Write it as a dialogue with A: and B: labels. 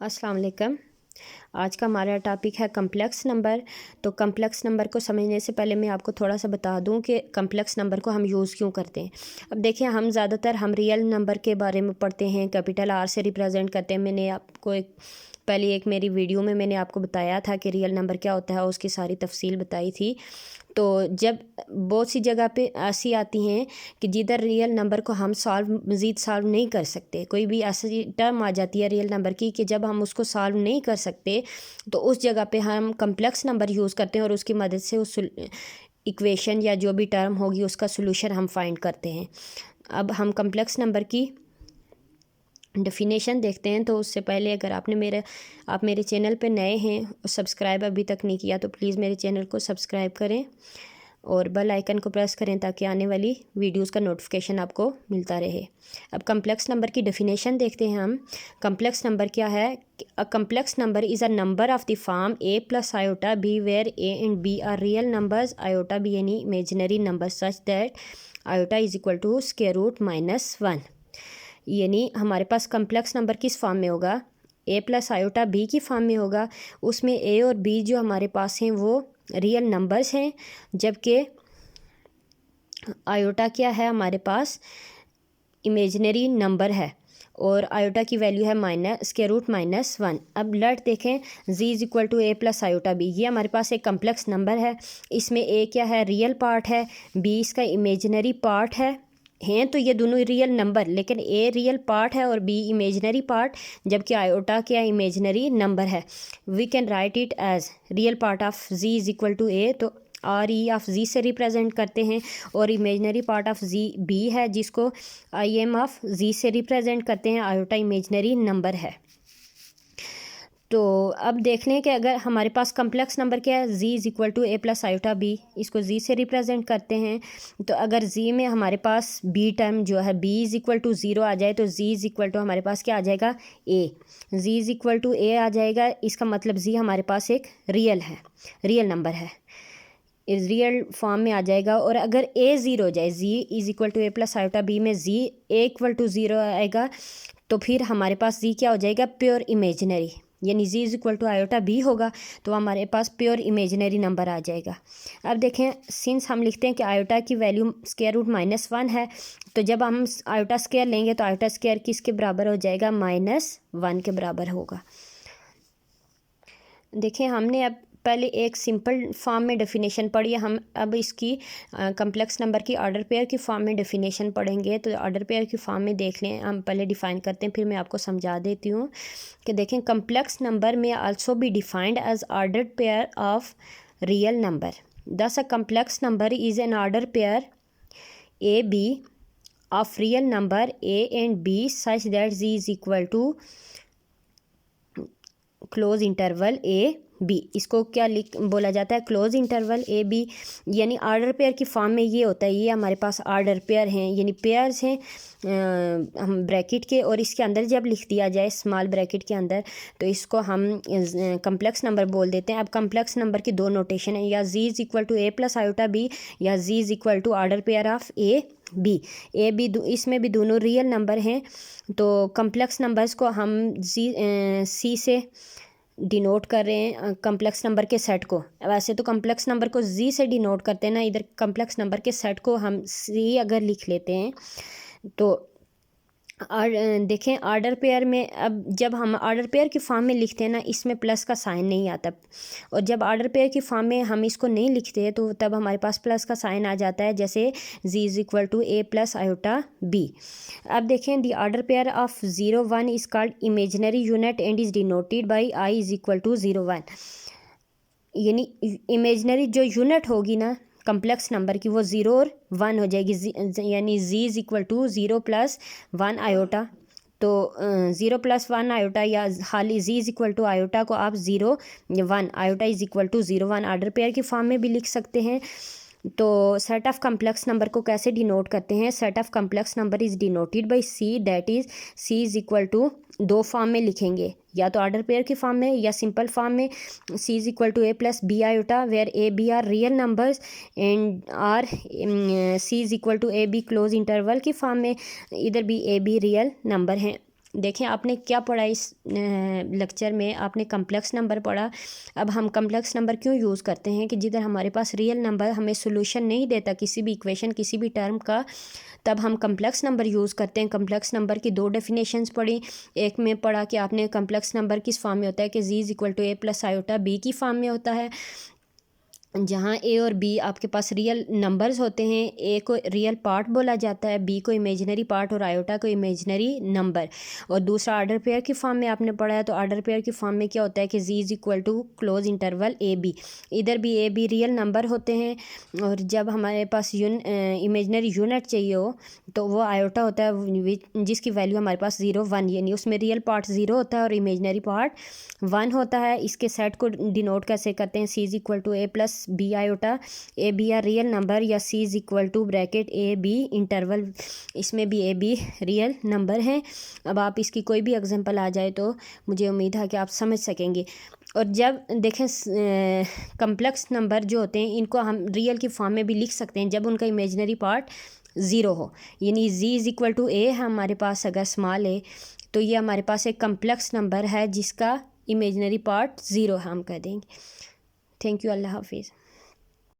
A: अस्सलाम वालेकुम। आज का हमारा टॉपिक है कम्प्लेक्स नंबर। तो कम्प्लेक्स नंबर को समझने से पहले मैं आपको थोड़ा सा बता दूं कि कम्प्लेक्स नंबर को हम यूज़ क्यों करते हैं। अब देखिए, हम ज़्यादातर रियल नंबर के बारे में पढ़ते हैं, कैपिटल आर से रिप्रेजेंट करते हैं। मैंने आपको पहले एक मेरी वीडियो में मैंने आपको बताया था कि रियल नंबर क्या होता है, उसकी सारी तफसील बताई थी। तो जब बहुत सी जगह पे ऐसी आती हैं कि जिधर रियल नंबर को हम मज़ीद सॉल्व नहीं कर सकते, कोई भी ऐसी टर्म आ जाती है रियल नंबर की कि जब हम उसको सॉल्व नहीं कर सकते, तो उस जगह पे हम कम्प्लेक्स नंबर यूज़ करते हैं और उसकी मदद से उस इक्वेशन या जो भी टर्म होगी उसका सोल्यूशन हम फाइंड करते हैं। अब हम कम्प्लेक्स नंबर की डेफिनेशन देखते हैं। तो उससे पहले अगर आप मेरे चैनल पे नए हैं और सब्सक्राइब अभी तक नहीं किया तो प्लीज़ मेरे चैनल को सब्सक्राइब करें और बेल आइकन को प्रेस करें ताकि आने वाली वीडियोस का नोटिफिकेशन आपको मिलता रहे। अब कम्प्लेक्स नंबर की डेफिनेशन देखते हैं हम। कम्प्लेक्स नंबर क्या है? A complex number is a number of the form a plus iota b where a and b are real numbers, iota b यानी imaginary number such that iota is equal to square root -1। यानी हमारे पास complex number किस form में होगा? a plus iota b की form में होगा। उसमें a और b जो हमारे पास हैं वो रियल नंबर्स हैं, जबकि आयोटा क्या है? हमारे पास इमेजिनरी नंबर है और आयोटा की वैल्यू है स्क्वायर रूट -1। अब लेट देखें, z is equal to a plus iota b। ये हमारे पास एक कम्प्लेक्स नंबर है। इसमें a क्या है? रियल पार्ट है, b इसका इमेजिनरी पार्ट है। हैं तो ये दोनों रियल नंबर, लेकिन a रियल पार्ट है और b इमेजिनरी पार्ट, जबकि आयोटा क्या इमेजिनरी नंबर है। We can write it as real part of z is equal to a, तो आर ई ऑफ जी से रिप्रेजेंट करते हैं, और imaginary part of z b है जिसको आई एम ऑफ जी से रिप्रेजेंट करते हैं। आयोटा इमेजनरी नंबर है। तो अब देख लें कि अगर हमारे पास कम्प्लेक्स नंबर क्या है, z is equal to a plus iota b, इसको z से रिप्रेजेंट करते हैं। तो अगर z में हमारे पास b टर्म जो है b इज़ इक्वल टू 0 आ जाए तो z इज़ इक्वल टू हमारे पास क्या आ जाएगा? a। z is equal to a आ जाएगा, इसका मतलब z हमारे पास एक रियल नंबर है, इस रियल फॉर्म में आ जाएगा। और अगर a 0 हो जाए, z is equal to a plus iota b में z a इक्वल टू 0 आएगा, तो फिर हमारे पास z क्या हो जाएगा? प्योर इमेजिनरी, यानी z is equal to iota b होगा, तो हमारे पास प्योर इमेजिनरी नंबर आ जाएगा। अब देखें, सिंस हम लिखते हैं कि आयोटा की वैल्यू स्क्वायर रूट -1 है, तो जब हम आयोटा स्क्वायर लेंगे तो आयोटा स्क्वायर किसके बराबर हो जाएगा? -1 के बराबर होगा। देखें, हमने अब पहले एक सिंपल फॉर्म में डेफिनेशन पढ़ी है, हम अब इसकी कम्प्लेक्स नंबर की ऑर्डर पेयर की फॉर्म में डेफिनेशन पढ़ेंगे। तो ऑर्डर पेयर की फॉर्म में देख लें, हम पहले डिफ़ाइन करते हैं, फिर मैं आपको समझा देती हूँ कि देखें, कम्प्लेक्स नंबर में also be defined as order pair of real number. This a complex number is an order pair A B of real number a and b such that z is equal to close interval A B. इसको क्या बोला जाता है? Close interval A B, यानी order pair की form में ये होता है। ये हमारे पास ऑर्डर पेयर हैं, यानी पेयर्स हैं हम ब्रैकेट के, और इसके अंदर जब लिख दिया जाए स्मॉल ब्रैकेट के अंदर तो इसको हम कम्प्लेक्स नंबर बोल देते हैं। अब कम्प्लेक्स नंबर की दो नोटेशन है, या z is equal to a plus iota b, या z is equal to order pair of A B. इसमें भी दोनों रियल नंबर हैं। तो कम्प्लेक्स नंबर्स को हम सी से डिनोट कर रहे हैं, कम्प्लेक्स नंबर के सेट को। वैसे तो कम्प्लेक्स नंबर को जी से डिनोट करते हैं ना, इधर कम्प्लेक्स नंबर के सेट को हम सी अगर लिख लेते हैं तो और देखें ऑर्डर पेयर में, अब जब हम ऑर्डर पेयर की फॉर्म में लिखते हैं ना, इसमें प्लस का साइन नहीं आता, और जब ऑर्डर पेयर की फॉर्म में हम इसको नहीं लिखते तो तब हमारे पास प्लस का साइन आ जाता है, जैसे z is equal to a plus iota b। अब देखें, the order pair of 0 1 is called imaginary unit and is denoted by i is equal to 0 1। यानी इमेजिनरी जो यूनिट होगी ना कम्प्लेक्स नंबर की, वो 0 और 1 हो जाएगी, यानी z is equal to 0 plus 1 iota. तो 0 प्लस 1 आयोटा, या खाली z is equal to iota को आप 0 1 iota is equal to 0 1 order pair की फॉर्म में भी लिख सकते हैं। तो सेट ऑफ कम्प्लेक्स नंबर को कैसे डिनोट करते हैं? Set of complex number is denoted by C, that is C is equal to दो फॉर्म में लिखेंगे, या तो ऑर्डर पेयर की फॉर्म में या सिंपल फॉर्म में। C is equal to a plus b iota where a b are real numbers and or C is equal to a b close interval की फॉर्म में, इधर भी a b रियल नंबर हैं। देखें आपने क्या पढ़ा इस लेक्चर में, आपने कम्प्लेक्स नंबर पढ़ा। अब हम कम्प्लेक्स नंबर क्यों यूज़ करते हैं कि जिधर हमारे पास रियल नंबर हमें सोल्यूशन नहीं देता किसी भी इक्वेशन किसी भी टर्म का, तब हम कम्प्लेक्स नंबर यूज़ करते हैं। कम्प्लेक्स नंबर की दो डेफिनेशंस पढ़ी। एक में पढ़ा कि आपने कम्प्लेक्स नंबर किस फॉर्म में होता है कि z is equal to a plus iota b की फॉर्म में होता है, जहाँ ए और बी आपके पास रियल नंबर्स होते हैं। ए को रियल पार्ट बोला जाता है, बी को इमेजिनरी पार्ट और आयोटा को इमेजिनरी नंबर। और दूसरा ऑर्डर पेयर की फॉर्म में आपने पढ़ा है, तो ऑर्डर पेयर की फॉर्म में क्या होता है कि G is equal to close interval A B. इधर भी ए बी रियल नंबर होते हैं, और जब हमारे पास इमेजिनरी यूनिट चाहिए हो तो वो आयोटा होता है जिसकी वैल्यू हमारे पास 0 1, यानी उसमें रियल पार्ट 0 होता है और इमेजिनरी पार्ट 1 होता है। इसके सेट को डिनोट कैसे करते हैं, C is equal to A plus B iota, A B are real number, या C is equal to bracket A B interval, इसमें भी ए बी रियल नंबर हैं। अब आप इसकी कोई भी एग्जांपल आ जाए तो मुझे उम्मीद है कि आप समझ सकेंगे। और जब देखें कम्प्लेक्स नंबर जो होते हैं इनको हम रियल की फॉर्म में भी लिख सकते हैं जब उनका इमेजिनरी पार्ट 0 हो, यानी z इज़ इक्वल टू ए है हमारे पास अगर स्मॉल ए, तो ये हमारे पास एक कम्प्लेक्स नंबर है जिसका इमेजिनरी पार्ट 0 है हम कह देंगे। थैंक यू, अल्लाह हाफिज़।